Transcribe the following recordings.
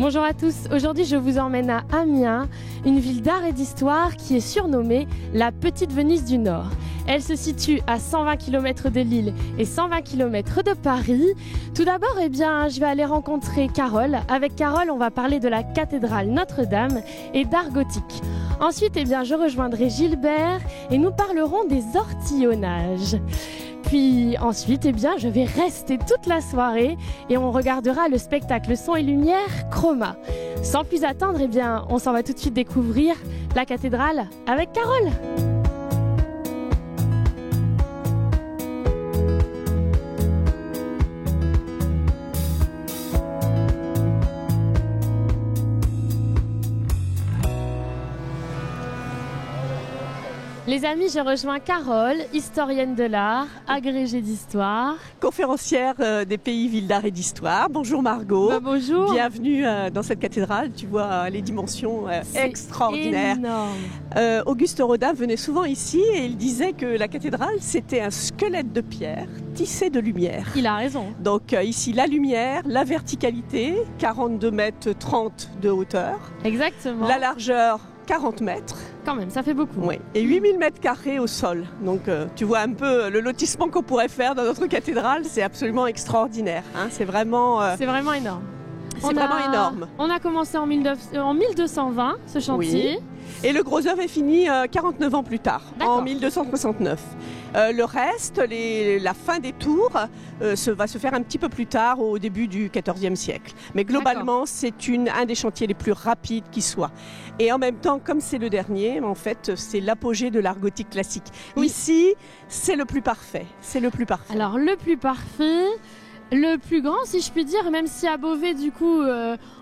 Bonjour à tous, aujourd'hui je vous emmène à Amiens, une ville d'art et d'histoire qui est surnommée la Petite Venise du Nord. Elle se situe à 120 km de Lille et 120 km de Paris. Tout d'abord, je vais aller rencontrer Carole. Avec Carole, on va parler de la cathédrale Notre-Dame et d'art gothique. Ensuite, je rejoindrai Gilbert et nous parlerons des ortillonnages. Puis ensuite, je vais rester toute la soirée et on regardera le spectacle son et lumière Chroma. Sans plus attendre, on s'en va tout de suite découvrir la cathédrale avec Carole. Les amis, je rejoins Carole, historienne de l'art, agrégée d'histoire. Conférencière des pays villes d'art et d'histoire. Bonjour Margot. Bonjour. Bienvenue dans cette cathédrale. Tu vois les dimensions extraordinaires. Énorme. Auguste Rodin venait souvent ici et il disait que la cathédrale, c'était un squelette de pierre tissé de lumière. Il a raison. Donc ici, la lumière, la verticalité, 42 mètres 30 de hauteur. Exactement. La largeur, 40 mètres. Quand même, ça fait beaucoup. Oui, et 8000 mètres carrés au sol. Donc tu vois un peu le lotissement qu'on pourrait faire dans notre cathédrale, c'est absolument extraordinaire. Hein. C'est vraiment énorme. Énorme. On a commencé en 1220, ce chantier. Oui. Et le gros œuvre est fini 49 ans plus tard, en 1269. Le reste, la fin des tours, va se faire un petit peu plus tard, au début du XIVe siècle. Mais globalement, c'est un des chantiers les plus rapides qui soit. Et en même temps, comme c'est le dernier, en fait, c'est l'apogée de l'art gothique classique. Oui. Ici, c'est le plus parfait. C'est le plus parfait. Alors, le plus parfait... Le plus grand, si je puis dire, même si à Beauvais, du coup,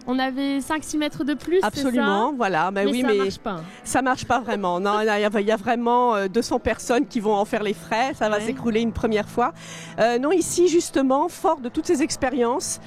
on avait 5-6 mètres de plus. Absolument, voilà. Mais ça marche pas. Ça marche pas vraiment. Non, il y a vraiment 200 personnes qui vont en faire les frais. Ça va s'écrouler une première fois. Non, ici, justement, fort de toutes ces expériences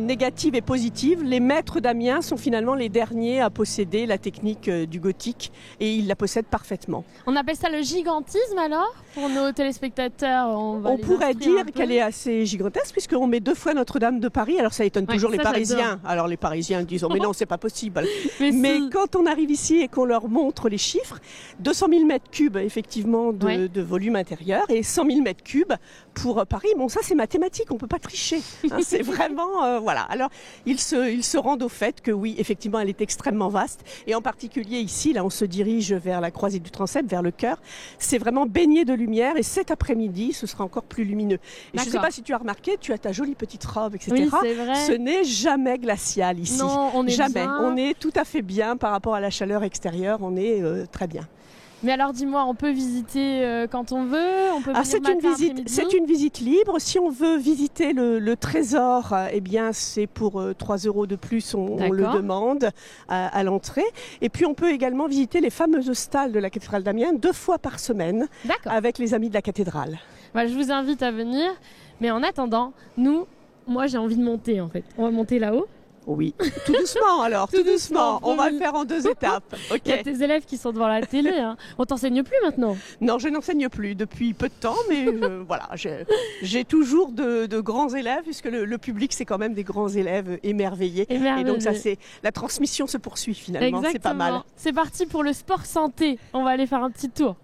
négatives et positives, les maîtres d'Amiens sont finalement les derniers à posséder la technique du gothique et ils la possèdent parfaitement. On appelle ça le gigantisme alors? Pour nos téléspectateurs, on pourrait dire qu'elle est assez gigantesque puisqu'on met 2 fois Notre-Dame de Paris. Alors ça étonne toujours les Parisiens. Alors les Parisiens disent mais non, c'est pas possible. mais quand on arrive ici et qu'on leur montre les chiffres, 200 000 mètres cubes effectivement de volume intérieur et 100 000 mètres cubes pour Paris. Bon, ça c'est mathématique, on peut pas tricher. Hein, c'est vraiment voilà. Alors ils se rendent au fait que oui, effectivement, elle est extrêmement vaste et en particulier ici, là, on se dirige vers la croisée du transept, vers le chœur. C'est vraiment baigné de lumière et cet après-midi, ce sera encore plus lumineux. Et je ne sais pas si tu as remarqué, tu as ta jolie petite robe, etc. Oui, c'est vrai. Ce n'est jamais glacial ici. Non, on est jamais. Bien. On est tout à fait bien par rapport à la chaleur extérieure. On est très bien. Mais alors dis-moi, on peut visiter quand on veut, on peut venir c'est une visite libre. Si on veut visiter le trésor, c'est pour 3 € de plus, on le demande à l'entrée. Et puis on peut également visiter les fameuses stalles de la cathédrale d'Amiens 2 fois par semaine avec les amis de la cathédrale. Je vous invite à venir, mais en attendant, moi j'ai envie de monter en fait. On va monter là-haut. Oui, tout doucement alors, tout doucement. On va le faire en 2 étapes. Okay. Il y a tes élèves qui sont devant la télé. Hein. On t'enseigne plus maintenant? Non, je n'enseigne plus depuis peu de temps, mais voilà, j'ai toujours de grands élèves, puisque le public, c'est quand même des grands élèves émerveillés. Et donc la transmission se poursuit finalement, c'est pas mal. C'est parti pour le sport santé. On va aller faire un petit tour.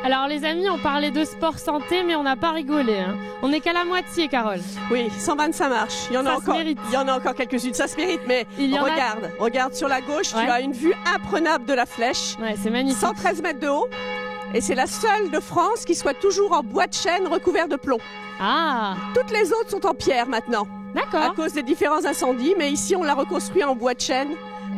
Alors les amis, on parlait de sport santé, mais on n'a pas rigolé. Hein. On n'est qu'à la moitié, Carole. Oui, 120 ça marche. Il y en a encore quelques-unes. Ça se mérite, mais regarde sur la gauche, tu as une vue imprenable de la flèche. Ouais, c'est magnifique. 113 mètres de haut. Et c'est la seule de France qui soit toujours en bois de chêne recouvert de plomb. Ah. Toutes les autres sont en pierre maintenant. D'accord. À cause des différents incendies, mais ici on l'a reconstruit en bois de chêne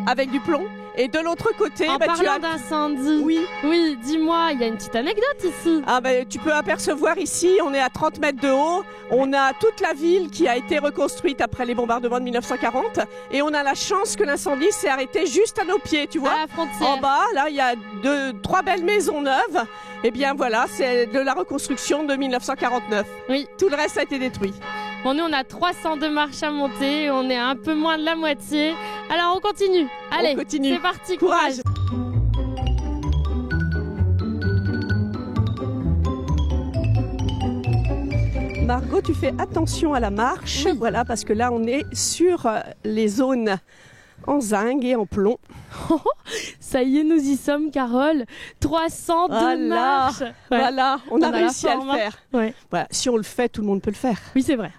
avec du plomb. Et de l'autre côté, parlant d'incendie, oui, dis-moi, il y a une petite anecdote ici. Tu peux apercevoir ici, on est à 30 mètres de haut, on a toute la ville qui a été reconstruite après les bombardements de 1940 et on a la chance que l'incendie s'est arrêté juste à nos pieds, tu vois. À la frontière. En bas, là, il y a 3 belles maisons neuves. Eh bien voilà, c'est de la reconstruction de 1949. Oui. Tout le reste a été détruit. Bon, nous, on a 302 marches à monter, on est à un peu moins de la moitié. Alors on continue. Allez, on continue. C'est parti, courage. Margot, tu fais attention à la marche, oui. Voilà, parce que là on est sur les zones en zinc et en plomb. Ça y est, nous y sommes, Carole. 302 marches. Ouais. Voilà, on a réussi à le faire. Ouais. Voilà, si on le fait, tout le monde peut le faire. Oui, c'est vrai.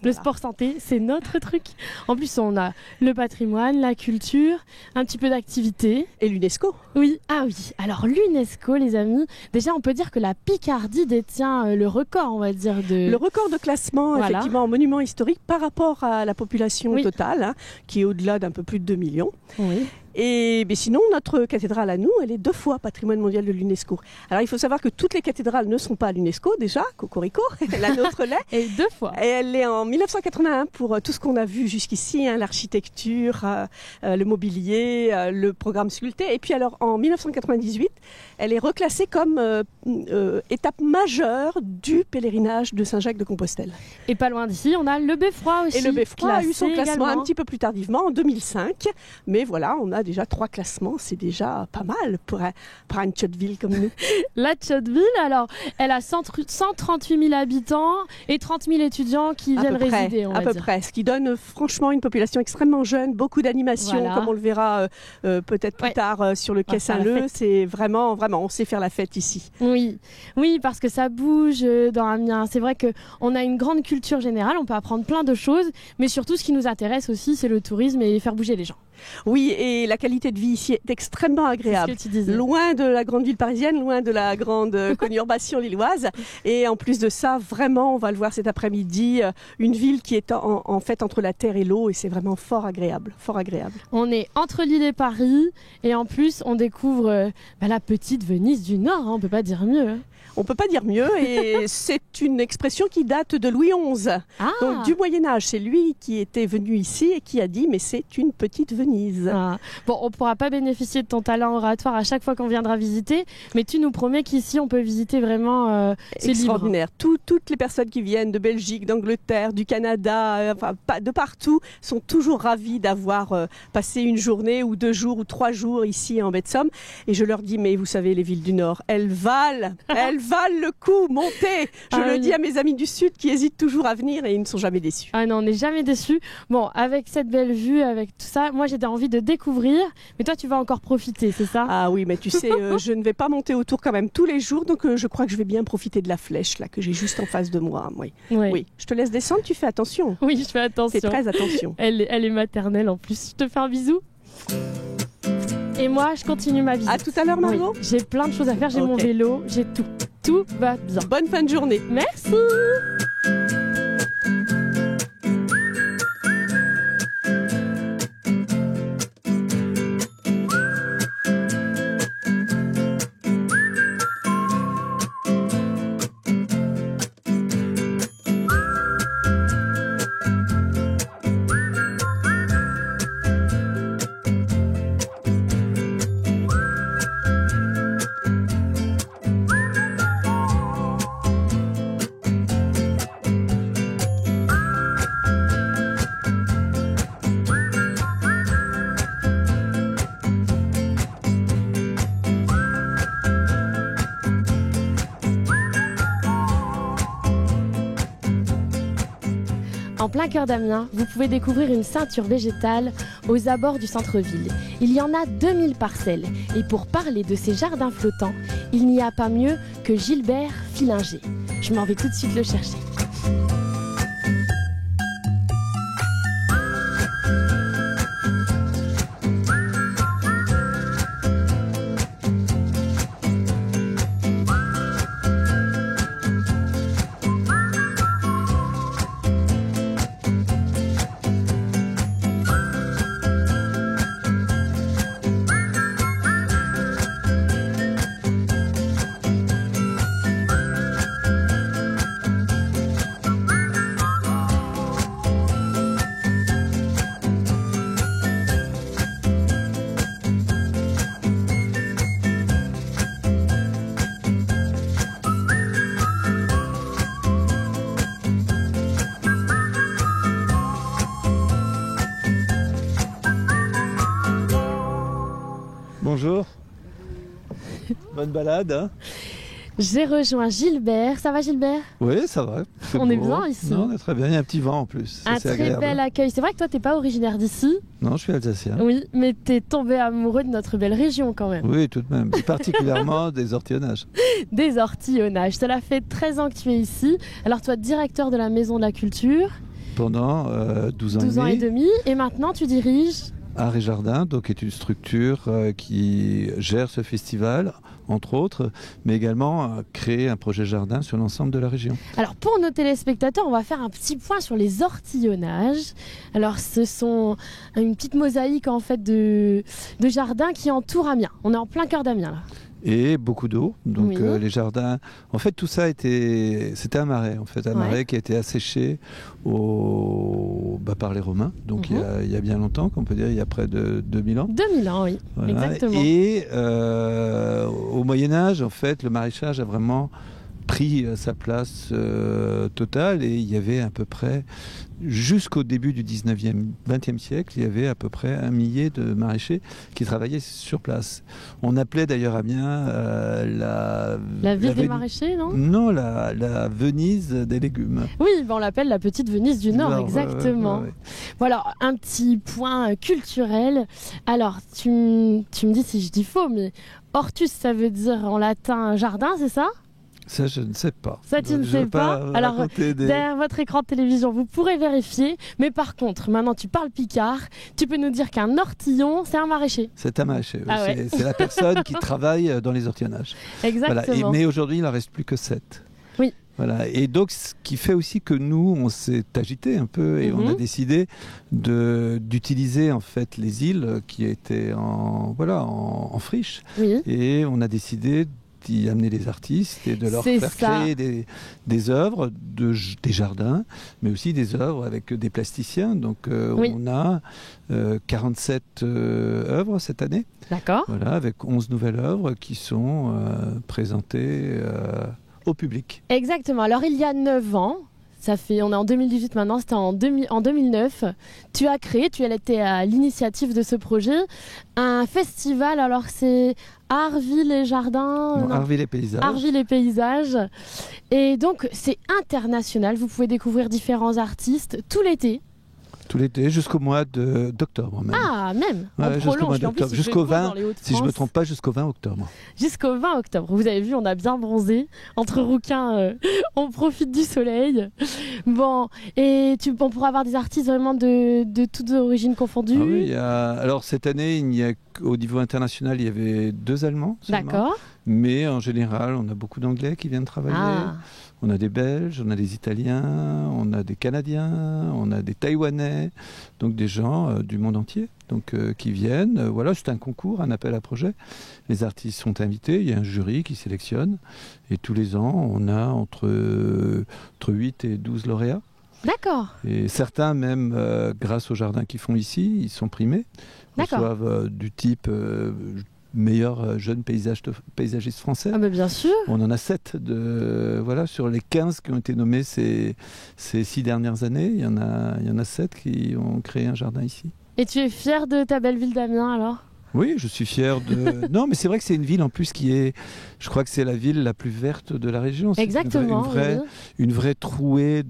Le Voilà. sport santé, c'est notre truc. En plus, on a le patrimoine, la culture, un petit peu d'activité. Et l'UNESCO. Oui, ah oui. Alors l'UNESCO, les amis, déjà on peut dire que la Picardie détient le record, on va dire, de... Le record de classement, Voilà. effectivement, en monument historique par rapport à la population Oui. totale, hein, qui est au-delà d'un peu plus de 2 millions. Oui. Et mais sinon, notre cathédrale à nous, elle est 2 fois patrimoine mondial de l'UNESCO. Alors il faut savoir que toutes les cathédrales ne sont pas à l'UNESCO déjà, cocorico, la nôtre l'est. Et 2 fois. Et elle est en 1981 pour tout ce qu'on a vu jusqu'ici, hein, l'architecture, le mobilier, le programme sculpté. Et puis alors en 1998, elle est reclassée comme étape majeure du pèlerinage de Saint-Jacques-de-Compostelle. Et pas loin d'ici, on a le Beffroi aussi. Et le Beffroi a eu son classé classement également. un petit peu plus tardivement, en 2005. Mais voilà, on a déjà 3 classements, c'est déjà pas mal pour une petite ville comme nous. La Tchotville, alors, elle a 138 000 habitants et 30 000 étudiants qui viennent résider, on va à peu dire. près, ce qui donne franchement une population extrêmement jeune, beaucoup d'animations, Voilà. comme on le verra peut-être plus Ouais. tard sur le quai faire la Saint-Leu. fête. C'est vraiment, on sait faire la fête ici. Oui, parce que ça bouge dans Amiens. C'est vrai qu'on a une grande culture générale, on peut apprendre plein de choses, mais surtout ce qui nous intéresse aussi, c'est le tourisme et faire bouger les gens. Oui, et la qualité de vie ici est extrêmement agréable. C'est ce que tu disais. Loin de la grande ville parisienne, loin de la grande conurbation lilloise. Et en plus de ça, vraiment, on va le voir cet après-midi, une ville qui est en fait entre la terre et l'eau, et c'est vraiment fort agréable, fort agréable. On est entre Lille et Paris, et en plus, on découvre la petite Venise du Nord, hein, on peut pas dire mieux. On peut pas dire mieux, et c'est une expression qui date de Louis XI, Ah. donc du Moyen-Âge. C'est lui qui était venu ici et qui a dit « mais c'est une petite Venise ». Ah. Bon, on pourra pas bénéficier de ton talent oratoire à chaque fois qu'on viendra visiter, mais tu nous promets qu'ici, on peut visiter vraiment c'est libre. Extraordinaire. Toutes les personnes qui viennent de Belgique, d'Angleterre, du Canada, de partout, sont toujours ravis d'avoir passé une journée ou 2 jours ou 3 jours ici en baie de Somme. Et je leur dis, mais vous savez, les villes du Nord, elles valent le coup, montez. Je le dis à mes amis du Sud qui hésitent toujours à venir et ils ne sont jamais déçus. Ah non, on n'est jamais déçus. Bon, avec cette belle vue, avec tout ça, moi j'ai envie de découvrir, mais toi tu vas encore profiter, c'est ça? Ah oui, mais tu sais, je ne vais pas monter autour quand même tous les jours, donc je crois que je vais bien profiter de la flèche là que j'ai juste en face de moi. Oui. Ouais. Oui, je te laisse descendre, tu fais attention. Oui, je fais attention. Fais très attention. Elle est maternelle en plus. Je te fais un bisou. Et moi, je continue ma visite. À tout à l'heure, Margot. Oui, j'ai plein de choses à faire, j'ai mon Ok. vélo, j'ai tout. Tout va bien. Bonne fin de journée. Merci. En plein cœur d'Amiens, vous pouvez découvrir une ceinture végétale aux abords du centre-ville. Il y en a 2000 parcelles. Et pour parler de ces jardins flottants, il n'y a pas mieux que Gilbert Filinger. Je m'en vais tout de suite le chercher. bonjour. Bonne balade. Hein. J'ai rejoint Gilbert. Ça va Gilbert? Oui, ça va. On est bien ici. Non, on est très bien. Il y a un petit vent en plus. Un très agréable. bel accueil. C'est vrai que toi, t'es pas originaire d'ici. Non, je suis alsacien. Oui, mais t'es tombé amoureux de notre belle région quand même. Oui, tout de même. Et particulièrement des ortillonnages. Des ortillonnages. Cela fait 13 ans que tu es ici. Alors toi, directeur de la Maison de la Culture. Pendant 12 ans, 12 ans et demi. Et maintenant, tu diriges Art et Jardin, donc est une structure qui gère ce festival, entre autres, mais également créer un projet jardin sur l'ensemble de la région. Alors pour nos téléspectateurs, on va faire un petit point sur les ortillonnages. Alors ce sont une petite mosaïque en fait de jardins qui entourent Amiens. On est en plein cœur d'Amiens là. Et beaucoup d'eau, donc Oui. les jardins. En fait, tout ça c'était un marais, en fait, un marais qui a été asséché par les Romains. Donc il y a bien longtemps, qu'on peut dire, il y a près de 2000 ans. 2000 ans, oui, voilà. Exactement. Et au Moyen Âge, en fait, le maraîchage a vraiment pris sa place totale, et il y avait à peu près, jusqu'au début du 20e siècle, il y avait à peu près 1 millier de maraîchers qui travaillaient sur place. On appelait d'ailleurs Amiens la ville des maraîchers, non? Non, la Venise des légumes. Oui, on l'appelle la petite Venise du Nord, exactement. Bon, alors, un petit point culturel. Alors, tu me dis si je dis faux, mais hortus, ça veut dire en latin jardin, c'est ça? Ça, je ne sais pas. Ça, tu ne sais pas. Alors, derrière votre écran de télévision, vous pourrez vérifier. Mais par contre, maintenant, tu parles picard. Tu peux nous dire qu'un ortillon, c'est un maraîcher. C'est un maraîcher. Ah ouais. C'est la personne qui travaille dans les ortillonnages. Exactement. Voilà. Mais aujourd'hui, il n'en reste plus que 7. Oui. Voilà. Et donc, ce qui fait aussi que nous, on s'est agité un peu et on a décidé d'utiliser en fait les îles qui étaient en friche. Oui. Et on a décidé d'y amener des artistes et de leur faire créer des œuvres, des jardins, mais aussi des œuvres avec des plasticiens. Donc on a 47 œuvres cette année. D'accord. Voilà, avec 11 nouvelles œuvres qui sont présentées au public. Exactement. Alors il y a 9 ans, on est en 2018 maintenant, c'était en 2009, tu as été à l'initiative de ce projet, un festival, alors c'est Artville et Jardins. Non, Artville et Paysages. Artville et Paysages. Et donc c'est international, vous pouvez découvrir différents artistes tout l'été. Tout l'été, jusqu'au mois d'octobre même. Ah, même jusqu'au mois d'octobre. Jusqu'au 20, si je ne me trompe pas, jusqu'au 20 octobre. Jusqu'au 20 octobre. Vous avez vu, on a bien bronzé. Entre rouquins, on profite du soleil. Bon, et on pourra avoir des artistes vraiment de toutes origines confondues. Ah oui, alors cette année, au niveau international, il y avait 2 Allemands seulement. D'accord. Mais en général, on a beaucoup d'Anglais qui viennent travailler. Ah. On a des Belges, on a des Italiens, on a des Canadiens, on a des Taïwanais, donc des gens du monde entier qui viennent. Voilà, c'est un concours, un appel à projet. Les artistes sont invités, il y a un jury qui sélectionne. Et tous les ans, on a entre 8 et 12 lauréats. D'accord. Et certains, même grâce aux jardins qu'ils font ici, ils sont primés. Ils reçoivent du type... meilleur jeune paysagiste français. Ah bah bien sûr. On en a 7 sur les 15 qui ont été nommés ces 6 dernières années. Il y en a 7 qui ont créé un jardin ici. Et tu es fier de ta belle ville d'Amiens alors? Oui, je suis fier de... Non, mais c'est vrai que c'est une ville en plus qui est... Je crois que c'est la ville la plus verte de la région. Exactement. Une vraie trouée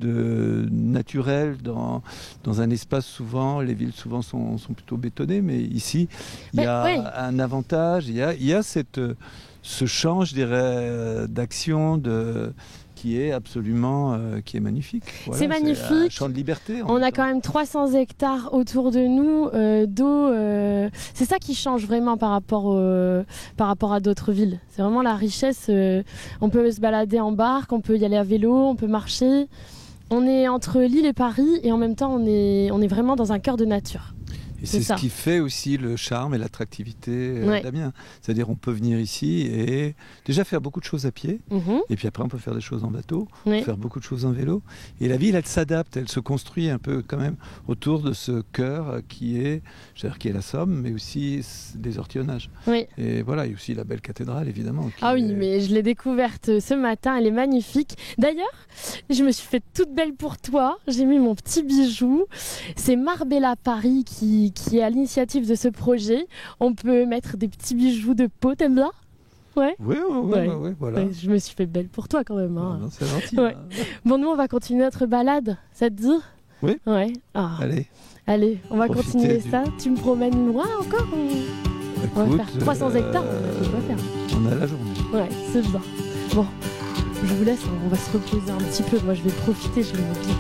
naturelle dans un espace souvent... Les villes souvent sont plutôt bétonnées, mais ici, il y a un avantage. Il y a ce champ, je dirais, d'action qui est absolument qui est magnifique. Voilà, c'est magnifique. C'est un champ de liberté. On a quand même 300 hectares autour de nous d'eau. C'est ça qui change vraiment par rapport à d'autres villes. C'est vraiment la richesse. On peut se balader en barque, on peut y aller à vélo, on peut marcher. On est entre Lille et Paris et en même temps on est vraiment dans un cœur de nature. Et c'est ce qui fait aussi le charme et l'attractivité d'Amiens. C'est-à-dire on peut venir ici et déjà faire beaucoup de choses à pied. Et puis après on peut faire des choses en bateau, faire beaucoup de choses en vélo. Et la ville, elle s'adapte, elle se construit un peu quand même autour de ce cœur qui est la Somme, mais aussi des ortillonnages. Oui. Et voilà, il y a aussi la belle cathédrale évidemment. Mais je l'ai découverte ce matin, elle est magnifique. D'ailleurs, je me suis faite toute belle pour toi. J'ai mis mon petit bijou. C'est Marbella Paris qui qui est à l'initiative de ce projet. On peut mettre des petits bijoux de peau, t'aimes bien? Ouais. Oui, voilà. Ouais, je me suis fait belle pour toi quand même. Hein. C'est gentil. Ouais. Bon, nous, on va continuer notre balade. Ça te dit? Oui. Ouais. Ah. Allez, on va continuer ça. Tu me promènes loin encore on va faire 300 hectares, on va faire. On a la journée. Ouais, c'est bien. Bon, je vous laisse, on va se reposer un petit peu. Moi, je vais profiter, je vais me vider.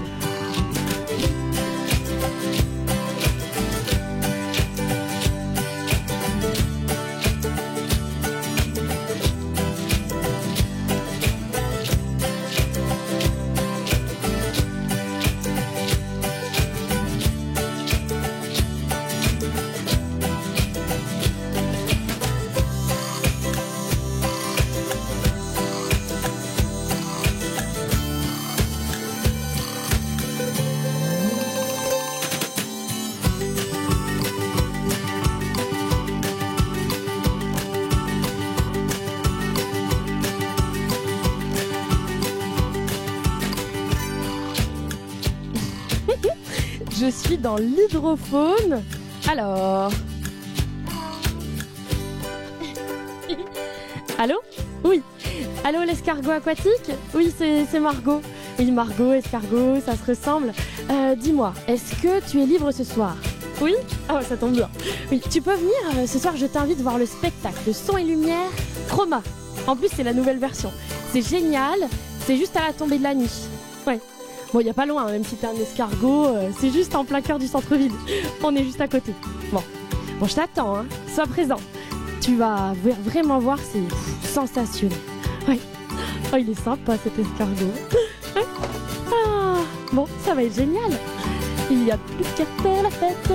Je suis dans l'hydrofaune. Alors. Allô? Oui. Allô, l'escargot aquatique? Oui, c'est Margot. Oui, Margot, escargot, ça se ressemble. Dis-moi, est-ce que tu es libre ce soir? Oui? Ah, ça tombe bien. Oui, tu peux venir ce soir, je t'invite voir le spectacle Son et Lumière Chroma. En plus, c'est la nouvelle version. C'est génial, c'est juste à la tombée de la nuit. Ouais. Bon, il n'y a pas loin, même si t'es un escargot, c'est juste en plein cœur du centre-ville. On est juste à côté. Bon, je t'attends, hein. Sois présent. Tu vas vraiment voir, c'est sensationnel. Ouais. Oh, il est sympa cet escargot. Ouais. Ah, bon, ça va être génial. Il y a plus qu'à faire la fête.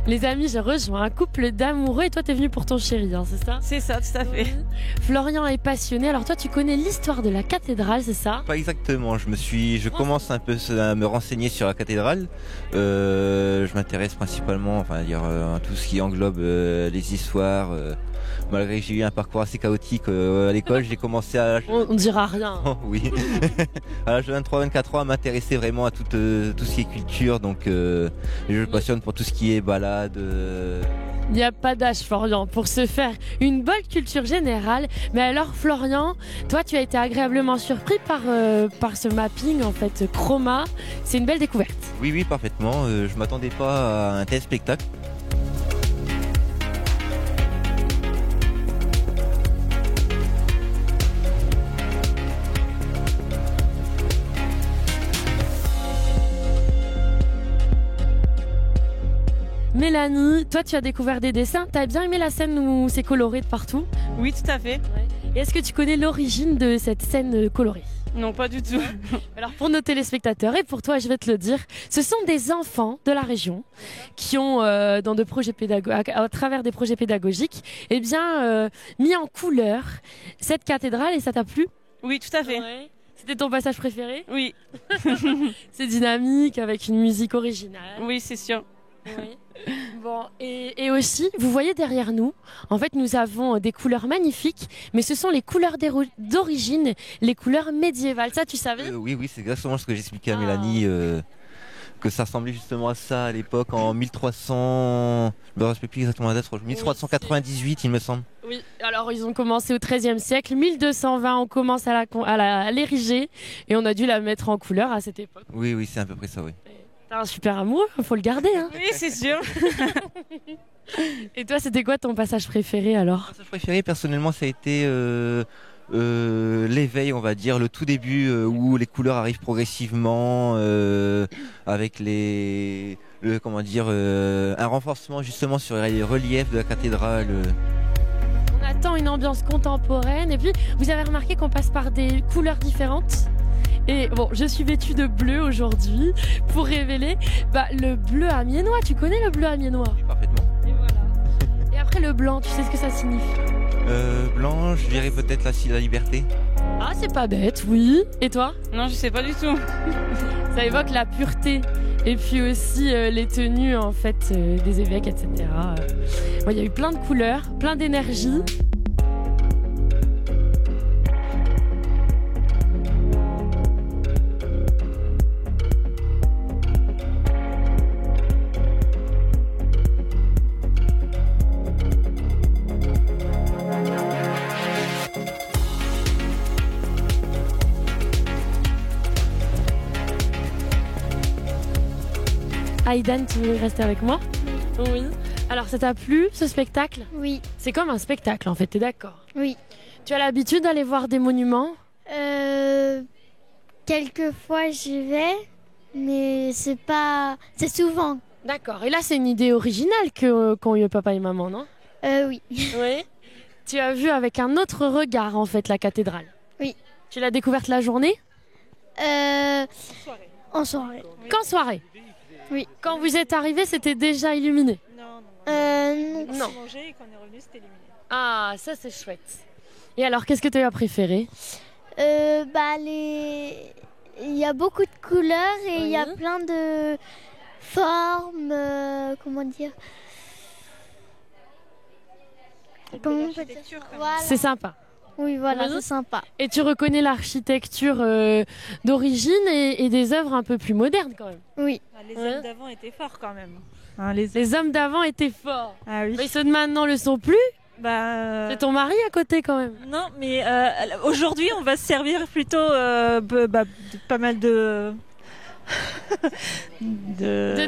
Les amis, j'ai rejoint un couple d'amoureux et toi t'es venu pour ton chéri, hein, c'est ça? C'est ça, tout à fait. Florian est passionné, alors toi tu connais l'histoire de la cathédrale, c'est ça? Pas exactement, je commence un peu à me renseigner sur la cathédrale. Je m'intéresse principalement à tout ce qui englobe les histoires. Malgré que j'ai eu un parcours assez chaotique à l'école, j'ai commencé à... On dira rien. Oh, oui. À l'âge de 23-24 ans, à m'intéresser vraiment à tout ce qui est culture. Donc je me passionne pour tout ce qui est balade. Il n'y a pas d'âge, Florian, pour se faire une bonne culture générale. Mais alors, Florian, toi, tu as été agréablement surpris par ce mapping, en fait, Chroma. C'est une belle découverte. Oui, parfaitement. Je ne m'attendais pas à un tel spectacle. Mélanie, toi tu as découvert des dessins, t'as bien aimé la scène où c'est coloré de partout? Oui, tout à fait. Ouais. Et est-ce que tu connais l'origine de cette scène colorée? Non, pas du tout. Alors pour nos téléspectateurs et pour toi, je vais te le dire, ce sont des enfants de la région qui ont, à travers des projets pédagogiques, mis en couleur cette cathédrale et ça t'a plu? Oui, tout à fait. Ouais. C'était ton passage préféré? Oui. C'est dynamique avec une musique originale. Oui, c'est sûr. Oui. Bon, et aussi, vous voyez derrière nous, en fait, nous avons des couleurs magnifiques, mais ce sont les couleurs d'origine, les couleurs médiévales. Ça, tu savais? Oui, c'est exactement ce que j'expliquais à Mélanie, que ça ressemblait justement à ça à l'époque, en 1300, je ne me rappelle plus exactement la date, 1398, il me semble. Oui, alors ils ont commencé au XIIIe siècle, 1220, on commence à l'ériger, et on a dû la mettre en couleur à cette époque. Oui, c'est à peu près ça, oui. T'as un super amoureux, faut le garder, hein. Oui, c'est sûr. Et toi, c'était quoi ton passage préféré alors? Mon passage préféré, personnellement, ça a été l'éveil, on va dire, le tout début où les couleurs arrivent progressivement, avec un renforcement justement sur les reliefs de la cathédrale. On attend une ambiance contemporaine et puis vous avez remarqué qu'on passe par des couleurs différentes. Et bon, je suis vêtue de bleu aujourd'hui pour révéler le bleu amiénois. Tu connais le bleu amiénois? Parfaitement. Et voilà. Et après le blanc, tu sais ce que ça signifie? Blanc, je dirais peut-être la liberté. Ah, c'est pas bête, oui. Et toi? Non, je sais pas du tout. Ça évoque la pureté. Et puis aussi les tenues en fait des évêques, etc. Il y a eu plein de couleurs, plein d'énergie. Aïdane, tu veux rester avec moi? Oui. Alors, ça t'a plu, ce spectacle? Oui. C'est comme un spectacle, en fait, t'es d'accord? Oui. Tu as l'habitude d'aller voir des monuments? Quelquefois, j'y vais, mais c'est souvent. D'accord. Et là, c'est une idée originale qu'ont eu papa et maman, non? Oui. Oui. Tu as vu avec un autre regard, en fait, la cathédrale? Oui. Tu l'as découverte la journée? En soirée. Qu'en soirée? Oui. Quand vous êtes arrivés, c'était déjà illuminé? Non. On a mangé et quand on est revenu, c'était illuminé. Ah, ça c'est chouette. Et alors, qu'est-ce que tu as préféré? Il y a beaucoup de couleurs et il y a plein de formes, comment dire? Comment on peut dire? Voilà. C'est sympa. Oui, voilà, c'est sympa. Et tu reconnais l'architecture d'origine et des œuvres un peu plus modernes quand même? Oui. Les hommes d'avant étaient forts quand même. Hein, les hommes d'avant étaient forts. Ah oui. Mais ceux de maintenant le sont plus? C'est ton mari à côté quand même? Non, mais aujourd'hui on va se servir plutôt pas mal de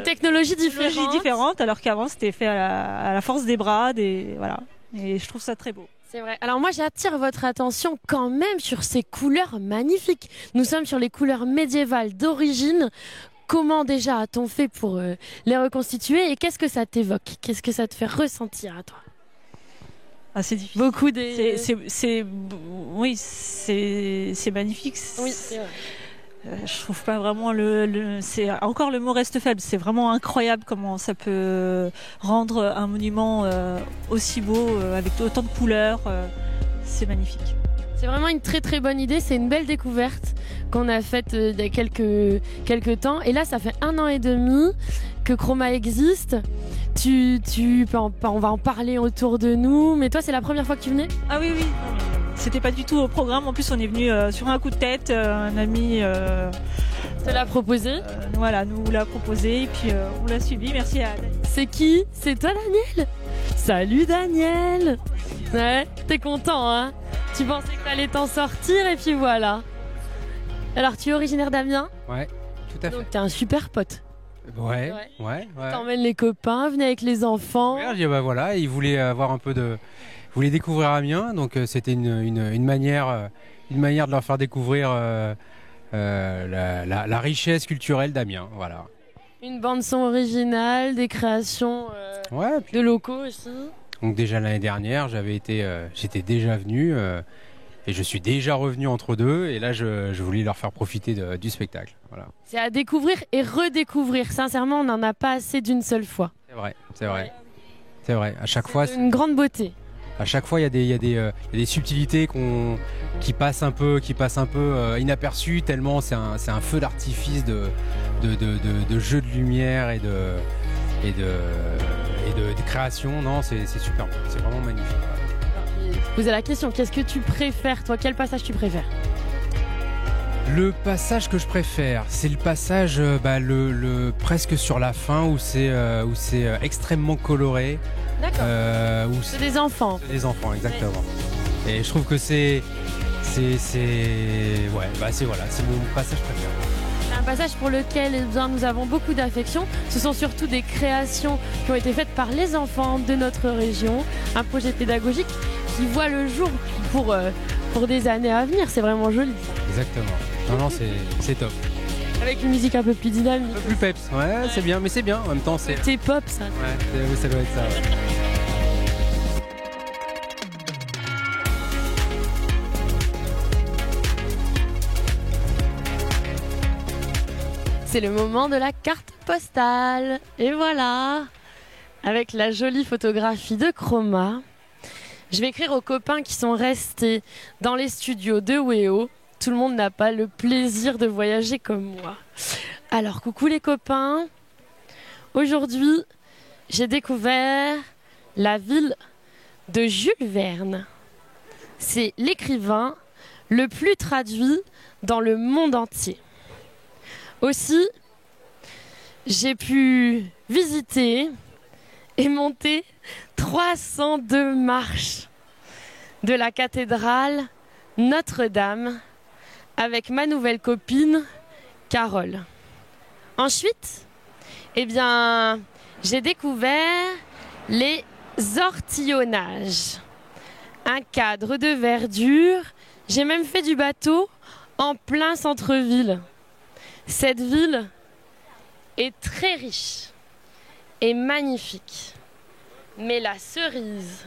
technologies différentes. Alors qu'avant c'était fait à la force des bras, voilà. Et je trouve ça très beau. C'est vrai. Alors moi j'attire votre attention quand même sur ces couleurs magnifiques. Nous sommes sur les couleurs médiévales d'origine. Comment déjà a-t-on fait pour les reconstituer et qu'est-ce que ça t'évoque? Qu'est-ce que ça te fait ressentir à toi? Ah, c'est difficile. Beaucoup des... Oui, c'est magnifique. Oui, c'est vrai. Je trouve pas vraiment c'est encore le mot reste faible. C'est vraiment incroyable comment ça peut rendre un monument aussi beau avec autant de couleurs. C'est magnifique. C'est vraiment une très très bonne idée. C'est une belle découverte qu'on a faite il y a quelques temps. Et là, ça fait 1 an et demi que Chroma existe. On va en parler autour de nous. Mais toi, c'est la première fois que tu venais? Ah oui. C'était pas du tout au programme. En plus, on est venu sur un coup de tête. Un ami te l'a proposé. Voilà, nous l'a proposé et puis on l'a suivi. Merci à Daniel. C'est qui? C'est toi, Daniel? Salut, Daniel. Ouais, t'es content, hein? Tu pensais que t'allais t'en sortir et puis voilà. Alors, tu es originaire d'Amiens? Ouais, tout à fait. Donc, t'es un super pote. Ouais. T'emmènes les copains, venez avec les enfants. Ouais, voilà, ils voulaient avoir un peu de... Ils voulaient découvrir Amiens, donc c'était une manière de leur faire découvrir la richesse culturelle d'Amiens, voilà. Une bande-son originale, des créations de locaux aussi. Donc déjà l'année dernière, j'étais déjà venu et je suis déjà revenu entre deux. Et là, je voulais leur faire profiter du spectacle. Voilà. C'est à découvrir et redécouvrir. Sincèrement, on n'en a pas assez d'une seule fois. C'est vrai. À chaque fois, c'est une grande beauté. À chaque fois, il y a des subtilités qui passent un peu inaperçues, tellement c'est un feu d'artifice de jeu de lumière et de création. Non, c'est super, c'est vraiment magnifique. Posez la question, qu'est-ce que tu préfères, toi? Quel passage tu préfères? Le passage que je préfère, c'est le passage presque sur la fin où c'est extrêmement coloré. D'accord. C'est des enfants. C'est des enfants, exactement. Ouais. Et je trouve que c'est mon passage préféré. C'est un passage pour lequel nous avons beaucoup d'affection. Ce sont surtout des créations qui ont été faites par les enfants de notre région. Un projet pédagogique qui voit le jour pour des années à venir. C'est vraiment joli. Exactement. Non, c'est top. Avec une musique un peu plus dynamique. Un peu plus peps. Ouais, c'est bien, mais c'est bien. En même temps, c'est pop, ça. Ouais, ça doit être ça. Ouais. C'est le moment de la carte postale. Et voilà, avec la jolie photographie de Chroma. Je vais écrire aux copains qui sont restés dans les studios de WEO. Tout le monde n'a pas le plaisir de voyager comme moi. Alors, coucou les copains. Aujourd'hui, j'ai découvert la ville de Jules Verne. C'est l'écrivain le plus traduit dans le monde entier. Aussi, j'ai pu visiter et monter 302 marches de la cathédrale Notre-Dame avec ma nouvelle copine Carole. Ensuite, j'ai découvert les ortillonnages. Un cadre de verdure. J'ai même fait du bateau en plein centre-ville. Cette ville est très riche et magnifique. Mais la cerise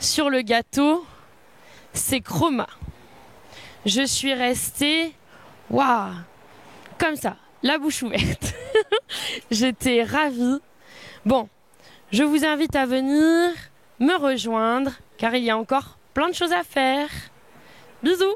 sur le gâteau, c'est Chroma. Je suis restée, waouh, comme ça, la bouche ouverte. J'étais ravie. Bon, je vous invite à venir me rejoindre car il y a encore plein de choses à faire. Bisous!